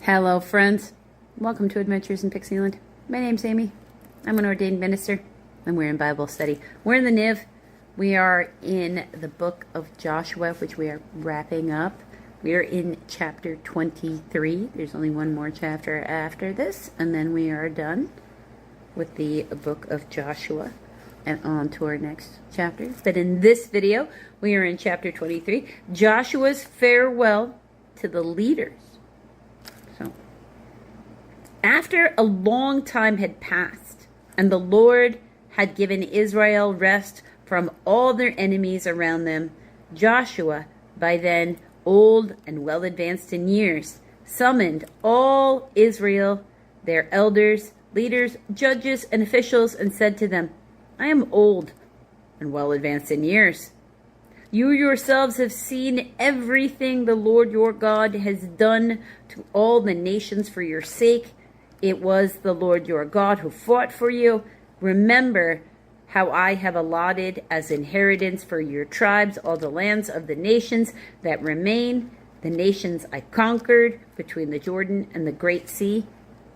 Hello friends, welcome to Adventures in Pixieland. My name's Amy. I'm an ordained minister and we're in Bible study. We're in the Niv. We are in the book of Joshua, which we are wrapping up. We are in chapter 23. There's only one more chapter after this and then we are done with the book of Joshua and on to our next chapter. But in this video, we are in chapter 23, Joshua's farewell to the leaders. After a long time had passed, and the Lord had given Israel rest from all their enemies around them, Joshua, by then old and well advanced in years, summoned all Israel, their elders, leaders, judges, and officials, and said to them, I am old and well advanced in years. You yourselves have seen everything the Lord your God has done to all the nations for your sake. It was the Lord your God who fought for you. Remember how I have allotted as inheritance for your tribes all the lands of the nations that remain, the nations I conquered between the Jordan and the Great Sea.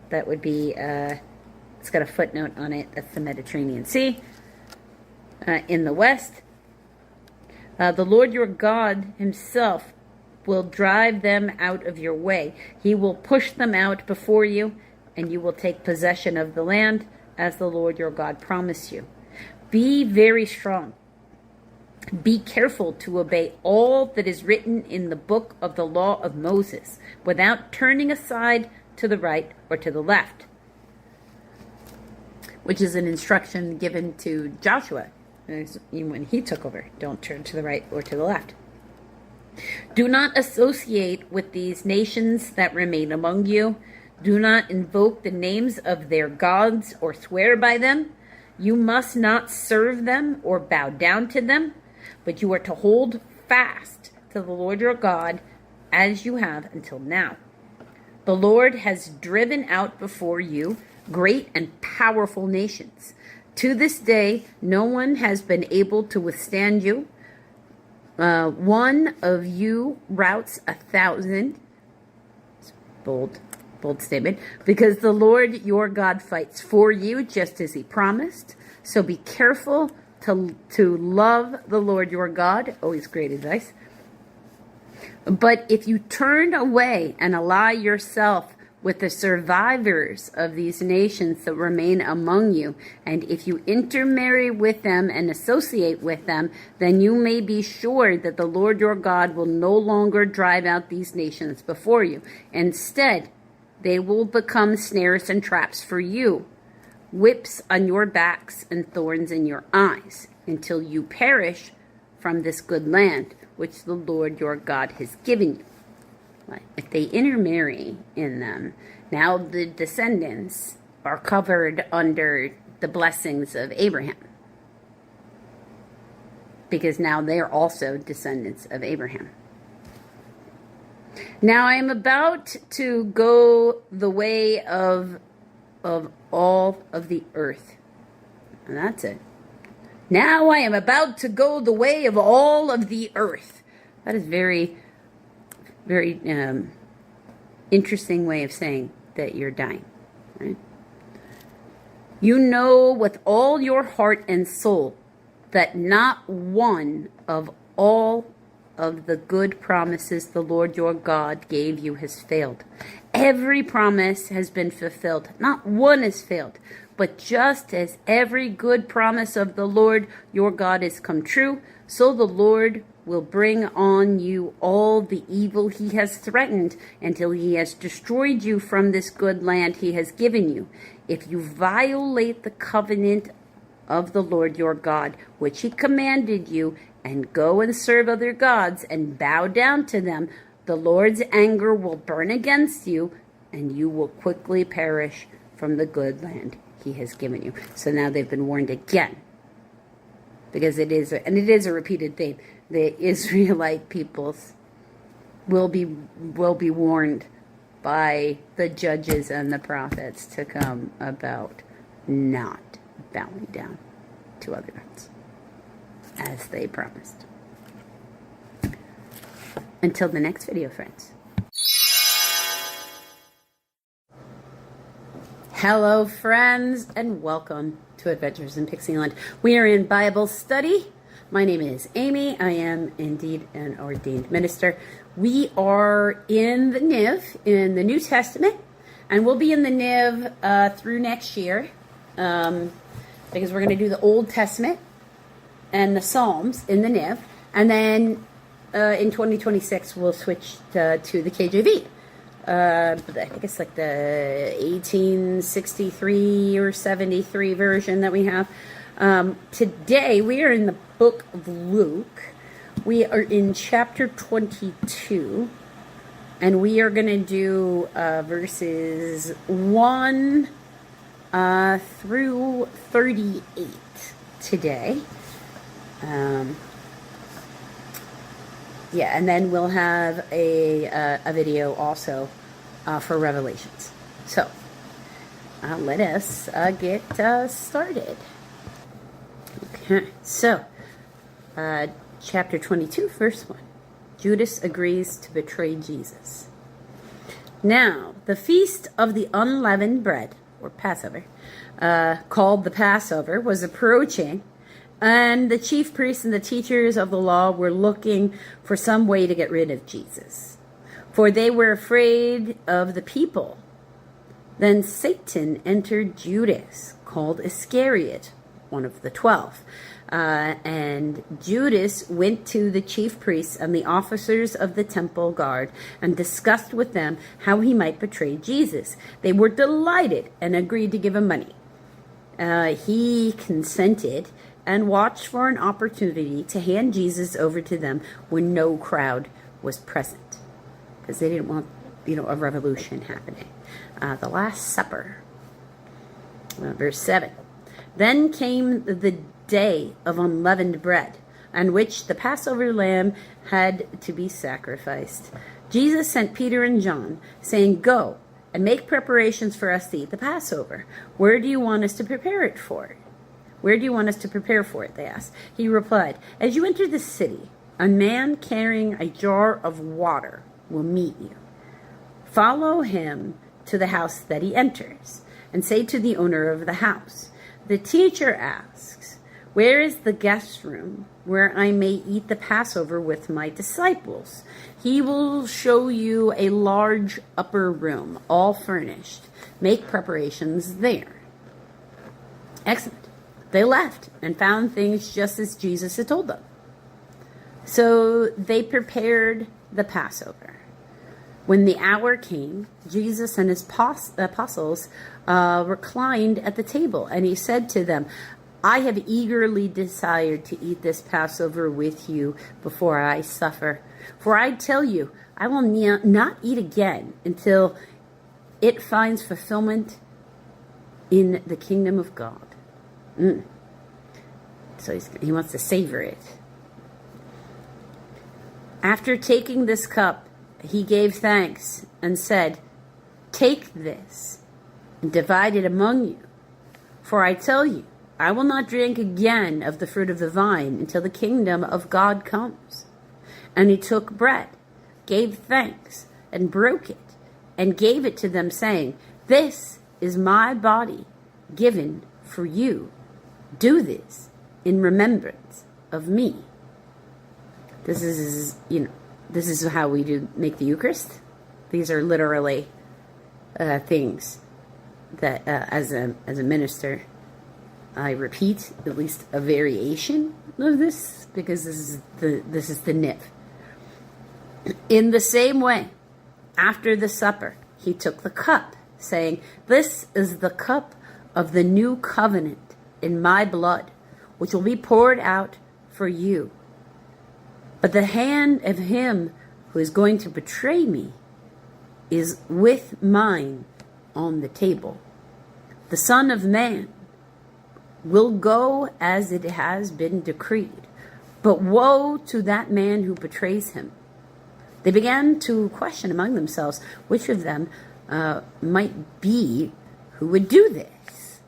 That would be, it's got a footnote on it. That's the Mediterranean Sea. In the west, the Lord your God himself will drive them out of your way. He will push them out before you, and you will take possession of the land as the Lord your God promised you. Be very strong. Be careful to obey all that is written in the book of the law of Moses, without turning aside to the right or to the left, which is an instruction given to Joshua when he took over. Don't turn to the right or to the left. Do not associate with these nations that remain among you. Do not invoke the names of their gods or swear by them. You must not serve them or bow down to them, but you are to hold fast to the Lord your God as you have until now. The Lord has driven out before you great and powerful nations. To this day, no one has been able to withstand you. One of you routs 1,000. It's bold statement, because the Lord your God fights for you just as he promised. So be careful to love the Lord your God. Always great advice. But if you turn away and ally yourself with the survivors of these nations that remain among you, and if you intermarry with them and associate with them, then you may be sure that the Lord your God will no longer drive out these nations before you. Instead, they will become snares and traps for you, whips on your backs and thorns in your eyes, until you perish from this good land which the Lord your God has given you. If they intermarry in them, now the descendants are covered under the blessings of Abraham, because now they are also descendants of Abraham. Now I am about to go the way of all of the earth. And that's it. Now I am about to go the way of all of the earth. That is very, very interesting way of saying that you're dying. Right? You know with all your heart and soul that not one of all of the good promises the Lord your God gave you has failed. Every promise has been fulfilled. Not one has failed. But just as every good promise of the Lord your God has come true, so the Lord will bring on you all the evil he has threatened until he has destroyed you from this good land he has given you. If you violate the covenant of the Lord your God, which he commanded you, and go and serve other gods and bow down to them, the Lord's anger will burn against you, and you will quickly perish from the good land he has given you. So now they've been warned again, because it is a repeated theme. The Israelite peoples will be warned by the judges and the prophets to come about not bowing down to other gods, as they promised. Until the next video, friends. Hello, friends, and welcome to Adventures in Pixieland. We are in Bible study. My name is Amy. I am indeed an ordained minister. We are in the NIV, in the New Testament, and we'll be in the NIV through next year because we're going to do the Old Testament and the Psalms in the NIV, and then in 2026 we'll switch to the KJV. I think it's like the 1863 or 73 version that we have. Today we are in the book of Luke. We are in chapter 22, and we are going to do verses 1 through 38 today. Yeah, and then we'll have a video also for Revelations. So, let us get started. Okay, so, chapter 22, verse 1. Judas agrees to betray Jesus. Now, the feast of the unleavened bread, or Passover, called the Passover, was approaching. And the chief priests and the teachers of the law were looking for some way to get rid of Jesus, for they were afraid of the people. Then Satan entered Judas, called Iscariot, one of the 12. And Judas went to the chief priests and the officers of the temple guard and discussed with them how he might betray Jesus. They were delighted and agreed to give him money. He consented and watched for an opportunity to hand Jesus over to them when no crowd was present, because they didn't want, a revolution happening. The Last Supper, verse 7. Then came the day of unleavened bread, on which the Passover lamb had to be sacrificed. Jesus sent Peter and John, saying, "Go and make preparations for us to eat the Passover. Where do you want us to prepare it for?" "Where do you want us to prepare for it?" they asked. He replied, "As you enter the city, a man carrying a jar of water will meet you. Follow him to the house that he enters, and say to the owner of the house, 'The teacher asks, where is the guest room where I may eat the Passover with my disciples? He will show you a large upper room, all furnished. Make preparations there.'" Excellent. They left and found things just as Jesus had told them. So they prepared the Passover. When the hour came, Jesus and his apostles reclined at the table, and he said to them, "I have eagerly desired to eat this Passover with you before I suffer. For I tell you, I will not eat again until it finds fulfillment in the kingdom of God." So he wants to savor it. After taking this cup, he gave thanks and said, "Take this and divide it among you. For I tell you, I will not drink again of the fruit of the vine until the kingdom of God comes." And he took bread, gave thanks, and broke it, and gave it to them, saying, "This is my body given for you. Do this in remembrance of me." This is how we make the Eucharist. These are literally things that, as a minister, I repeat at least a variation of this, because this is the NIV. In the same way, after the supper, he took the cup, saying, "This is the cup of the new covenant in my blood, which will be poured out for you. But the hand of him who is going to betray me is with mine on the table. The Son of Man will go as it has been decreed, but woe to that man who betrays him." They began to question among themselves which of them might be who would do this.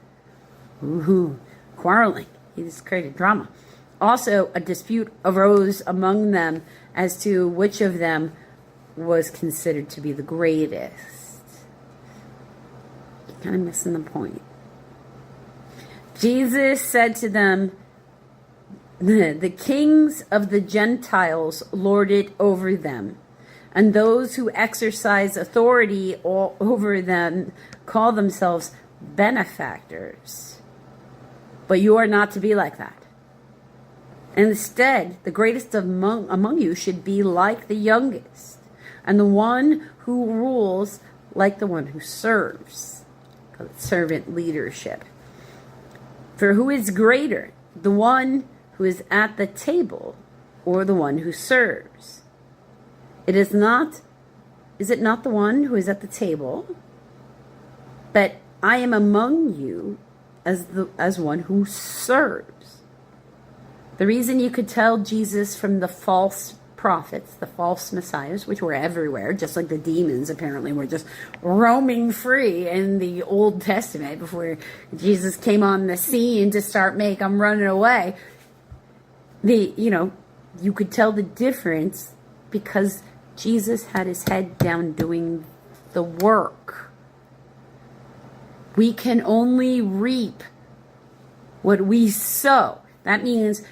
Quarreling. He's created drama. Also, a dispute arose among them as to which of them was considered to be the greatest. kind of missing the point. Jesus said to them, the kings of the Gentiles lord it over them, and those who exercise authority over them call themselves benefactors. But you are not to be like that. Instead, the greatest among you should be like the youngest, and the one who rules like the one who serves. Servant leadership. For who is greater, the one who is at the table or the one who serves? Is it not the one who is at the table? But I am among you as one who serves. The reason you could tell Jesus from the false prophets, the false messiahs, which were everywhere, just like the demons apparently were just roaming free in the Old Testament before Jesus came on the scene to start make them running away. You could tell the difference because Jesus had his head down doing the work. We can only reap what we sow. That means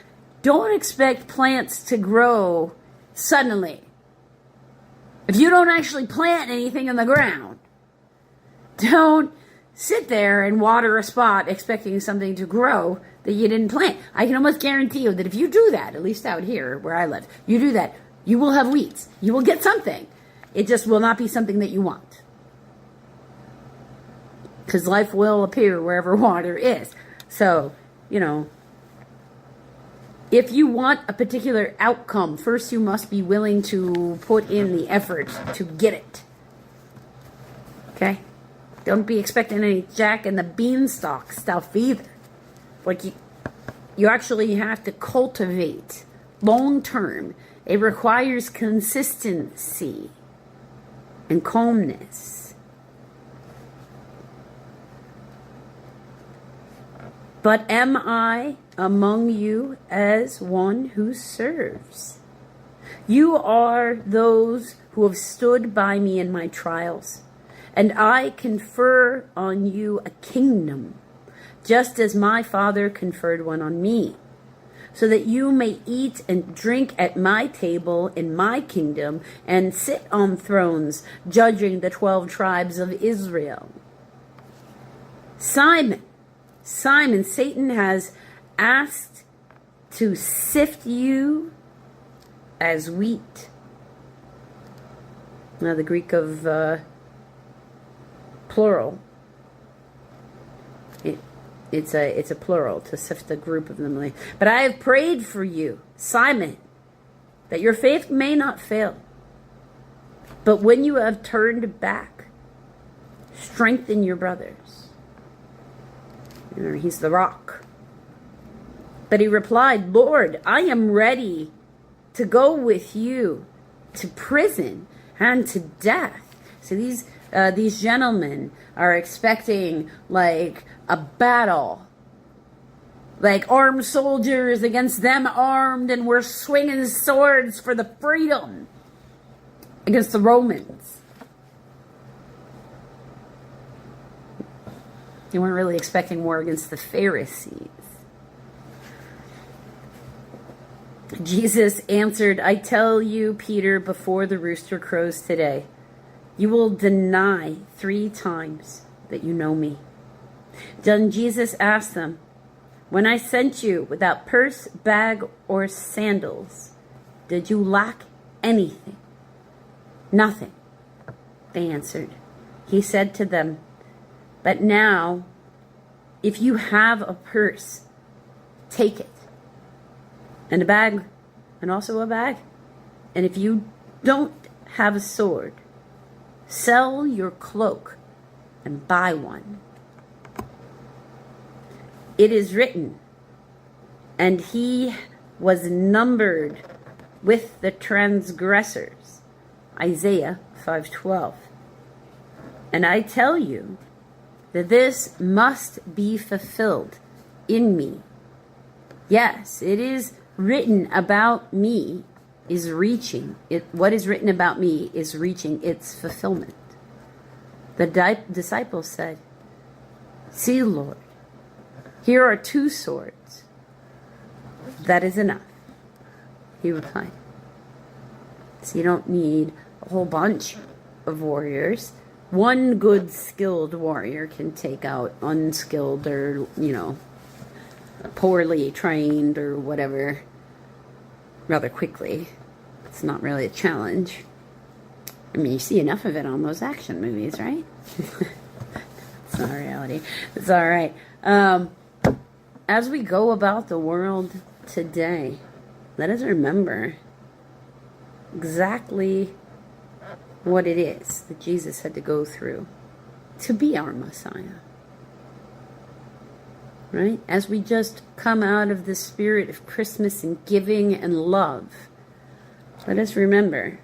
don't expect plants to grow suddenly. If you don't actually plant anything in the ground, don't sit there and water a spot expecting something to grow that you didn't plant. I can almost guarantee you that if you do that, at least out here where I live, you do that, you will have weeds. You will get something. It just will not be something that you want. Because life will appear wherever water is. So, if you want a particular outcome, first you must be willing to put in the effort to get it. Okay? Don't be expecting any Jack and the Beanstalk stuff either. Like you actually have to cultivate long term. It requires consistency and calmness. But am I among you as one who serves? You are those who have stood by me in my trials, and I confer on you a kingdom, just as my Father conferred one on me, so that you may eat and drink at my table in my kingdom and sit on thrones, judging the 12 tribes of Israel. Simon, Satan has asked to sift you as wheat. Now, the Greek of plural, it's a plural, to sift a group of them. But I have prayed for you, Simon, that your faith may not fail. But when you have turned back, strengthen your brothers. He's the rock. But he replied, Lord, I am ready to go with you to prison and to death. So these gentlemen are expecting like a battle, like armed soldiers against them armed, and we're swinging swords for the freedom against the Romans. They weren't really expecting war against the Pharisees. Jesus answered, I tell you, Peter, before the rooster crows today, you will deny 3 times that you know me. Then Jesus asked them, when I sent you without purse, bag, or sandals, did you lack anything? Nothing, they answered. He said to them, but now, if you have a purse, take it, and a bag, and also a bag. And if you don't have a sword, sell your cloak and buy one. It is written, and he was numbered with the transgressors. Isaiah 5:12. And I tell you that this must be fulfilled in me. Yes, it is written about me is reaching. What is written about me is reaching its fulfillment. The disciples said, See, Lord, here are 2 swords. That is enough, he replied. So you don't need a whole bunch of warriors. One good skilled warrior can take out unskilled or, poorly trained or whatever rather quickly. It's not really a challenge. I mean, you see enough of it on those action movies, right? It's not reality. It's all right. As we go about the world today, let us remember exactly what it is that Jesus had to go through to be our Messiah. Right? As we just come out of the spirit of Christmas and giving and love, let us remember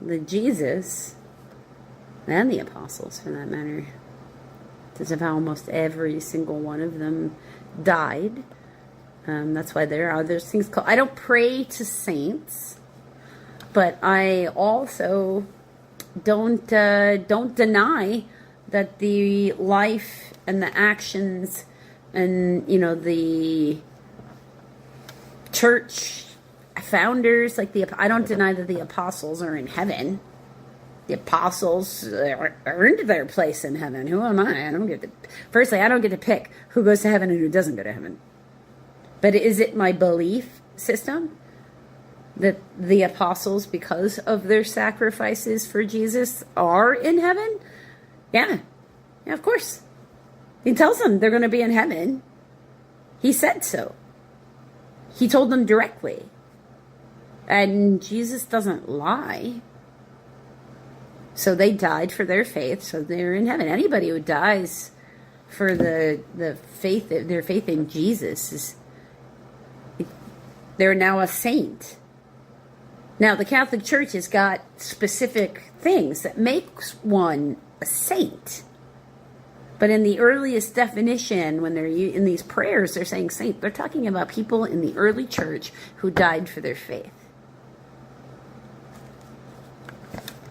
that Jesus, and the apostles for that matter, because of how almost every single one of them died. That's why there are those things called, I don't pray to saints, but I also don't deny that the life and the actions and, the church founders, like I don't deny that the apostles are in heaven. The apostles earned their place in heaven. Who am I? Firstly, I don't get to pick who goes to heaven and who doesn't go to heaven. But is it my belief system that the apostles, because of their sacrifices for Jesus, are in heaven? Yeah, of course. He tells them they're going to be in heaven. He said so. He told them directly. And Jesus doesn't lie. So they died for their faith, so they're in heaven. Anybody who dies for their faith in Jesus, they're now a saint. Now, the Catholic Church has got specific things that makes one a saint. But in the earliest definition, when they're in these prayers, they're saying saint. They're talking about people in the early church who died for their faith.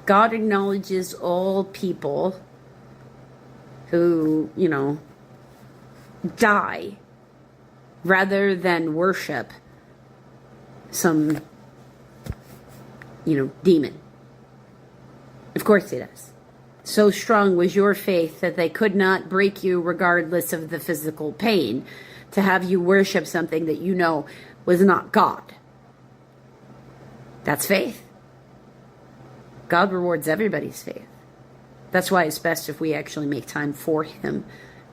God acknowledges all people who, die rather than worship some, demon. Of course he does. So strong was your faith that they could not break you regardless of the physical pain to have you worship something that you know was not God. That's faith. God rewards everybody's faith. That's why it's best if we actually make time for him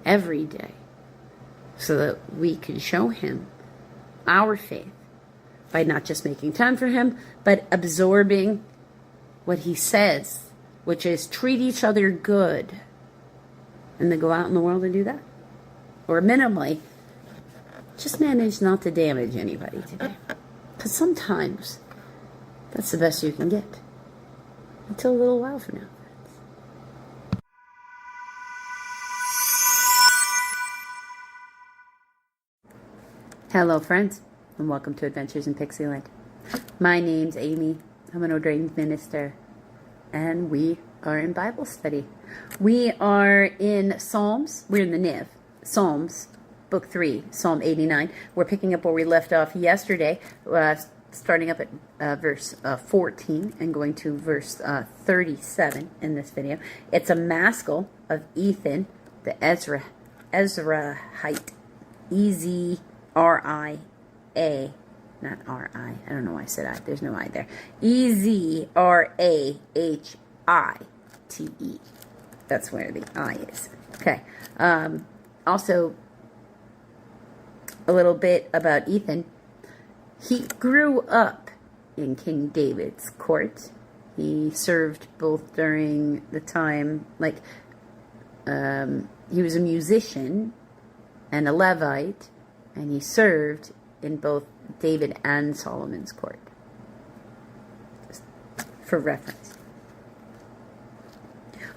every day so that we can show him our faith by not just making time for him, but absorbing what he says, which is treat each other good, and then go out in the world and do that. Or minimally, just manage not to damage anybody today. Because sometimes that's the best you can get. Until a little while from now. Hello, friends, and welcome to Adventures in Pixieland. My name's Amy. I'm an ordained minister, and we are in Bible study. We are in Psalms. We're in the Niv. Psalms, Book 3, Psalm 89. We're picking up where we left off yesterday, starting up at verse 14 and going to verse 37 in this video. It's a maskil of Ethan, the Ezrahite, E-Z-R-I-A, not R-I, I don't know why I said I, there's no I there, E-Z-R-A-H-I-T-E, that's where the I is. Okay, also a little bit about Ethan. He grew up in King David's court. He served both during the time, he was a musician and a Levite, and he served in both David and Solomon's court. Just for reference.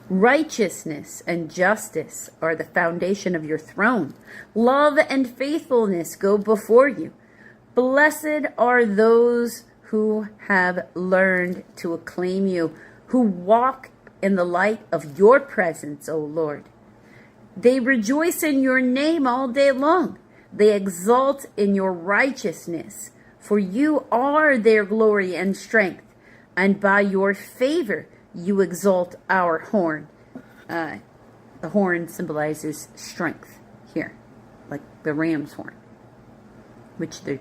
Righteousness and justice are the foundation of your throne. Love and faithfulness go before you. Blessed are those who have learned to acclaim you, who walk in the light of your presence, O Lord. They rejoice in your name all day long. They exult in your righteousness, for you are their glory and strength, and by your favor you exalt our horn. The horn symbolizes strength here, like the ram's horn, which they're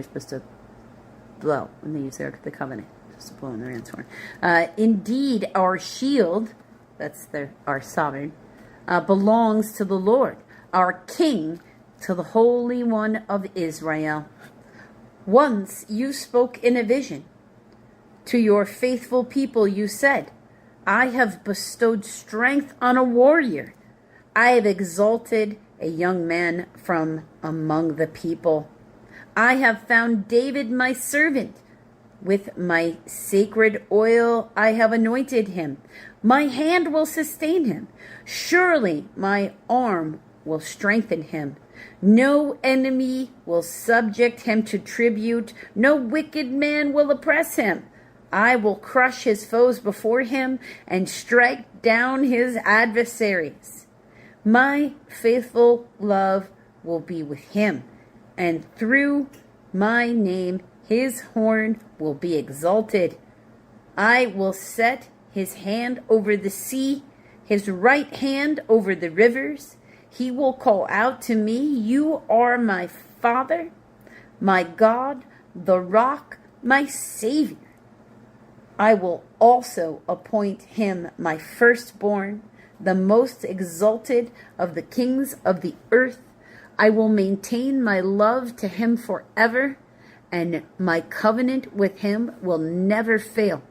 supposed to blow when they use the Ark of the Covenant, just to blow in the ram's horn. Indeed, our shield, that's our sovereign, belongs to the Lord, our King, to the Holy One of Israel. Once you spoke in a vision. To your faithful people you said, I have bestowed strength on a warrior. I have exalted a young man from among the people. I have found David my servant. With my sacred oil I have anointed him. My hand will sustain him. Surely my arm will strengthen him. No enemy will subject him to tribute. No wicked man will oppress him. I will crush his foes before him and strike down his adversaries. My faithful love will be with him, and through my name his horn will be exalted. I will set his hand over the sea, his right hand over the rivers. He will call out to me, you are my Father, my God, the rock, my Savior. I will also appoint him my firstborn, the most exalted of the kings of the earth. I will maintain my love to him forever, and my covenant with him will never fail.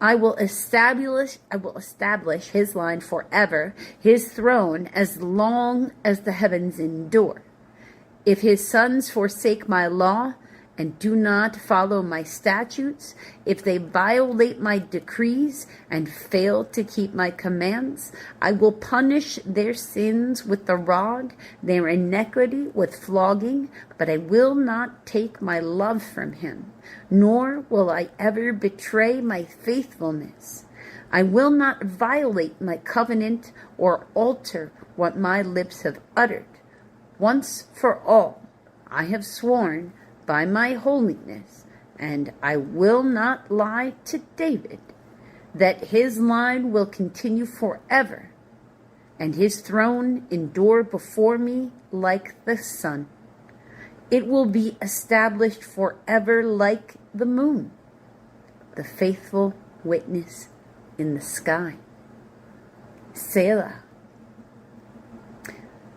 I will establish his line forever, his throne as long as the heavens endure. If his sons forsake my law and do not follow my statutes, if they violate my decrees and fail to keep my commands, I will punish their sins with the rod, their iniquity with flogging, but I will not take my love from him, nor will I ever betray my faithfulness. I will not violate my covenant or alter what my lips have uttered. Once for all, I have sworn by my holiness, and I will not lie to David, that his line will continue forever, and his throne endure before me like the sun. It will be established forever like the moon, the faithful witness in the sky. Selah.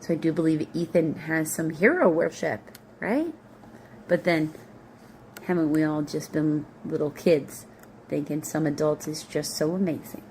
So I do believe Ethan has some hero worship, right? But then, haven't we all just been little kids thinking some adults is just so amazing?